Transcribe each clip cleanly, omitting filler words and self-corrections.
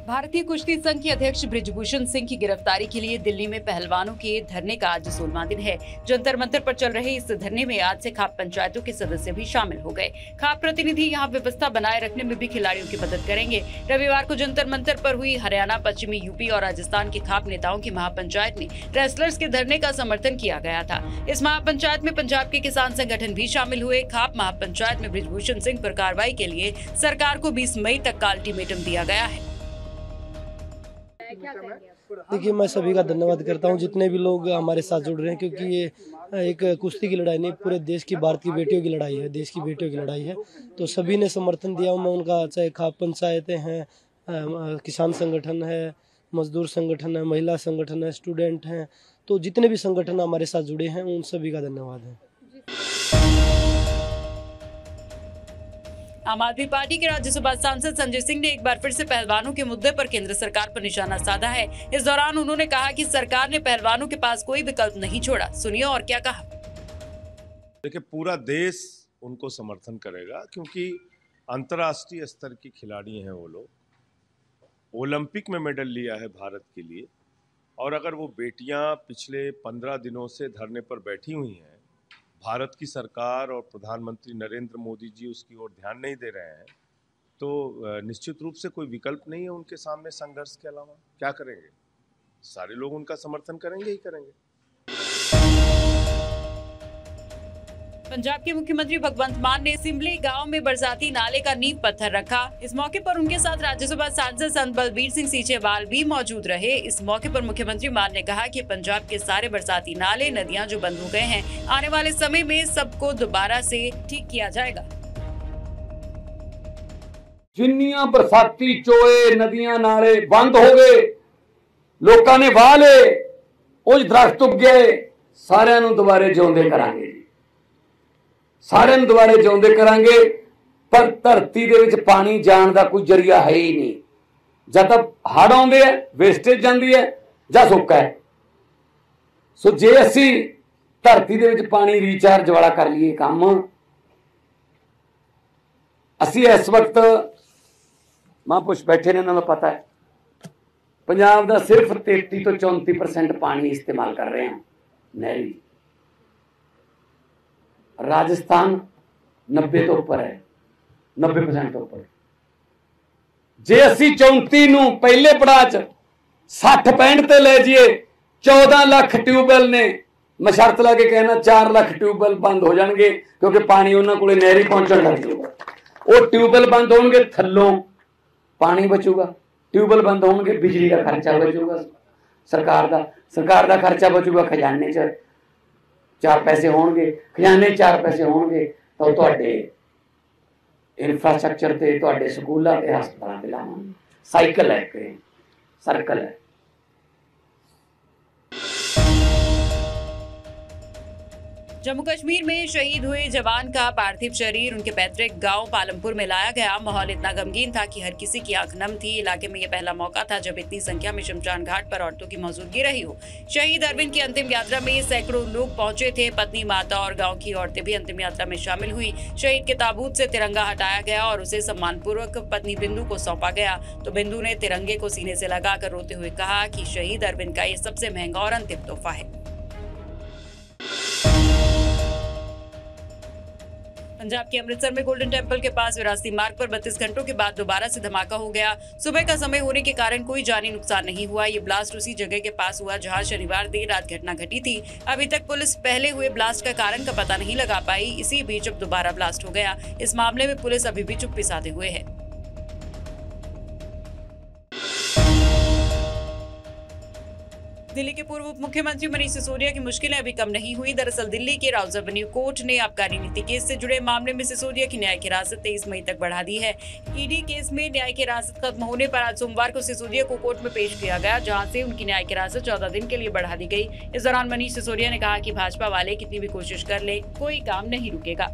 भारतीय कुश्ती संघ के अध्यक्ष बृजभूषण सिंह की गिरफ्तारी के लिए दिल्ली में पहलवानों के धरने का आज 16वां दिन है। जंतर मंतर पर चल रहे इस धरने में आज से खाप पंचायतों के सदस्य भी शामिल हो गए। खाप प्रतिनिधि यहां व्यवस्था बनाए रखने में भी खिलाड़ियों की मदद करेंगे। रविवार को जंतर मंतर पर हुई हरियाणा, पश्चिमी यूपी और राजस्थान के खाप नेताओं की महापंचायत में रेसलर्स के धरने का समर्थन किया गया था। इस महापंचायत में पंजाब के किसान संगठन भी शामिल हुए। खाप महापंचायत में बृजभूषण सिंह पर कार्रवाई के लिए सरकार को 20 मई तक का अल्टीमेटम दिया गया है। देखिए, मैं सभी का धन्यवाद करता हूं जितने भी लोग हमारे साथ जुड़ रहे हैं, क्योंकि ये एक कुश्ती की लड़ाई नहीं, पूरे देश की, भारत की बेटियों की लड़ाई है, देश की बेटियों की लड़ाई है। तो सभी ने समर्थन दिया। मैं उनका, चाहे खाप पंचायतें हैं, किसान संगठन है, मजदूर संगठन है, महिला संगठन है, स्टूडेंट हैं, तो जितने भी संगठन हमारे साथ जुड़े हैं उन सभी का धन्यवाद है। आम आदमी पार्टी के राज्यसभा सांसद संजय सिंह ने एक बार फिर से पहलवानों के मुद्दे पर केंद्र सरकार पर निशाना साधा है। इस दौरान उन्होंने कहा कि सरकार ने पहलवानों के पास कोई विकल्प नहीं छोड़ा। सुनिए और क्या कहा। देखिए, पूरा देश उनको समर्थन करेगा क्योंकि अंतर्राष्ट्रीय स्तर की खिलाड़ी हैं वो लोग। ओलंपिक में मेडल लिया है भारत के लिए, और अगर वो बेटियां पिछले 15 दिनों से धरने पर बैठी हुई हैं, भारत की सरकार और प्रधानमंत्री नरेंद्र मोदी जी उसकी ओर ध्यान नहीं दे रहे हैं, तो निश्चित रूप से कोई विकल्प नहीं है उनके सामने संघर्ष के अलावा। क्या करेंगे? सारे लोग उनका समर्थन करेंगे ही करेंगे। पंजाब के मुख्यमंत्री भगवंत मान ने सिमली गांव में बरसाती नाले का नींव पत्थर रखा। इस मौके पर उनके साथ राज्यसभा सांसद संत बलबीर सिंह सीचेवाल भी मौजूद रहे। इस मौके पर मुख्यमंत्री मान ने कहा कि पंजाब के सारे बरसाती नाले, नदियां जो बंद हो गए हैं, आने वाले समय में सबको दोबारा से ठीक किया जाएगा। जिन्नियां बरसाती चोए, नदियां, नाले बंद हो गए, लोगों ने वाह ले, उस दरख्त उग गए, सारिਆਂ ਨੂੰ ਦੁਬਾਰੇ ਜਿਉਂਦੇ ਕਰਾਂਗੇ। सारे दुबारे जिਉਂਦੇ करांगे, पर धरती दे विच पानी जाण दा कोई जरिया है ही नहीं। जब तक हड़ आउंदे है, वेस्टेज जांदी है, जां सुक्का है। सो जे असी धरती दे विच पानी रीचार्ज वाला कर लीए काम, असी इस वक्त महापुरुष बैठे ने, उन्हां नूं पता है पंजाब दा सिर्फ 33 तो 34% पानी इस्तेमाल कर रहे हैं नहरी। राजस्थान 90 तो ऊपर है, 90% तो ऊपर। जे असी 34 नूं पहले पड़ाव च 60-65 ते ले जाइए, 14 लाख ट्यूबवैल ने, मैं शर्त ला के कहना 4 लाख ट्यूबवैल बंद हो जाएंगे, क्योंकि पानी उन्हां कोले नहरी पहुंचण लग जाएगा। वो ट्यूबवैल बंद होणगे, थल्लों पानी बचूगा, ट्यूबवैल बंद होणगे, बिजली का खर्चा बचूगा, सरकार दा खर्चा बचूगा, खजाने च 4 पैसे होंगे, खजाने 4 पैसे होंगे, तो तुहाडे इंफ्रास्ट्रक्चर ते, तुहाडे स्कूलों ते, हस्पतालों ते लावांगे। साइकिल है, सर्कल है। जम्मू कश्मीर में शहीद हुए जवान का पार्थिव शरीर उनके पैतृक गांव पालमपुर में लाया गया। माहौल इतना गमगीन था कि हर किसी की आंख नम थी। इलाके में यह पहला मौका था जब इतनी संख्या में शमशान घाट पर औरतों की मौजूदगी रही हो। शहीद अरविंद की अंतिम यात्रा में सैकड़ों लोग पहुंचे थे। पत्नी, माता और गाँव की औरतें भी अंतिम यात्रा में शामिल हुई। शहीद के ताबूत से तिरंगा हटाया गया और उसे सम्मानपूर्वक पत्नी बिंदु को सौंपा गया। तो बिंदु ने तिरंगे को सीने से लगाकर रोते हुए कहा कि शहीद अरविंद का ये सबसे महंगा और अंतिम तोहफा है। पंजाब के अमृतसर में गोल्डन टेम्पल के पास विरासती मार्ग पर 32 घंटों के बाद दोबारा से धमाका हो गया। सुबह का समय होने के कारण कोई जानी नुकसान नहीं हुआ। ये ब्लास्ट उसी जगह के पास हुआ जहां शनिवार देर रात घटना घटी थी। अभी तक पुलिस पहले हुए ब्लास्ट का कारण का पता नहीं लगा पाई। इसी बीच अब दोबारा ब्लास्ट हो गया। इस मामले में पुलिस अभी भी चुप्पी साधे हुए है। दिल्ली के पूर्व उप मुख्यमंत्री मनीष सिसोदिया की मुश्किलें अभी कम नहीं हुई। दरअसल दिल्ली के राउज एवेन्यू कोर्ट ने आबकारी नीति केस से जुड़े मामले में सिसोदिया की न्यायिक हिरासत 23 मई तक बढ़ा दी है। ईडी केस में न्यायिक हिरासत खत्म होने पर आज सोमवार को सिसोदिया को कोर्ट में पेश किया गया, जहां से उनकी न्यायिक हिरासत 14 दिन के लिए बढ़ा दी गई। इस दौरान मनीष सिसोदिया ने कहा कि भाजपा वाले कितनी भी कोशिश कर ले, कोई काम नहीं रुकेगा।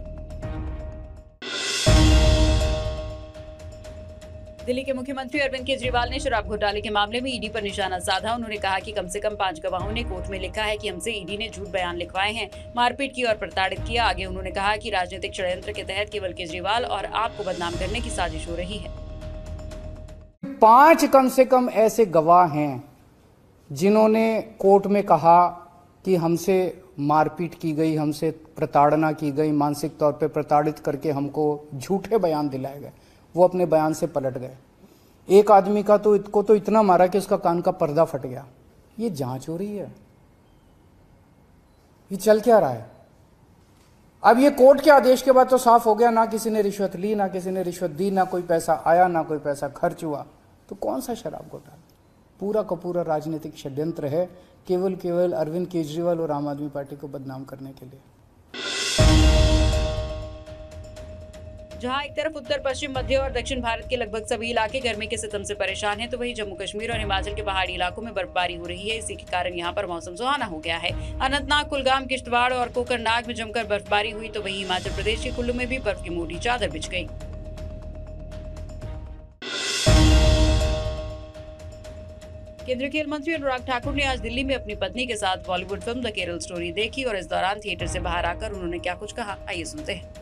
दिल्ली के मुख्यमंत्री अरविंद केजरीवाल ने शराब घोटाले के मामले में ईडी पर निशाना साधा। उन्होंने कहा कि कम से कम 5 गवाहों ने कोर्ट में लिखा है कि हमसे ईडी ने झूठ बयान लिखवाए हैं, मारपीट की और प्रताड़ित किया। आगे उन्होंने कहा कि राजनीतिक षड्यंत्र के तहत केवल केजरीवाल और आप को बदनाम करने की साजिश हो रही है। 5 कम से कम ऐसे गवाह हैं जिन्होंने कोर्ट में कहा कि हमसे मारपीट की गई, हमसे प्रताड़ना की गई, मानसिक तौर पे प्रताड़ित करके हमको झूठे बयान दिलाए गए। वो अपने बयान से पलट गए। एक आदमी का तो इतना मारा कि उसका कान का पर्दा फट गया। ये जांच हो रही है, ये चल क्या रहा है? अब ये कोर्ट के आदेश के बाद तो साफ हो गया, ना किसी ने रिश्वत ली, ना किसी ने रिश्वत दी, ना कोई पैसा आया, ना कोई पैसा खर्च हुआ। तो कौन सा शराब घोटाला? पूरा का पूरा राजनीतिक षड्यंत्र है, केवल अरविंद केजरीवाल और आम आदमी पार्टी को बदनाम करने के लिए। जहां एक तरफ उत्तर पश्चिम मध्य और दक्षिण भारत के लगभग सभी इलाके गर्मी के सितम से परेशान हैं, तो वहीं जम्मू कश्मीर और हिमाचल के पहाड़ी इलाकों में बर्फबारी हो रही है। इसी के कारण यहां पर मौसम सुहाना हो गया है। अनंतनाग, कुलगाम, किश्तवाड़ और कोकरनाग में जमकर बर्फबारी हुई, तो वहीं हिमाचल प्रदेश के कुल्लू में भी बर्फ की मोटी चादर बिछ गई। केंद्रीय खेल मंत्री अनुराग ठाकुर ने आज दिल्ली में अपनी पत्नी के साथ Bollywood film the Kerala story देखी और इस दौरान थिएटर से बाहर आकर उन्होंने क्या कुछ कहा, आइए सुनते हैं।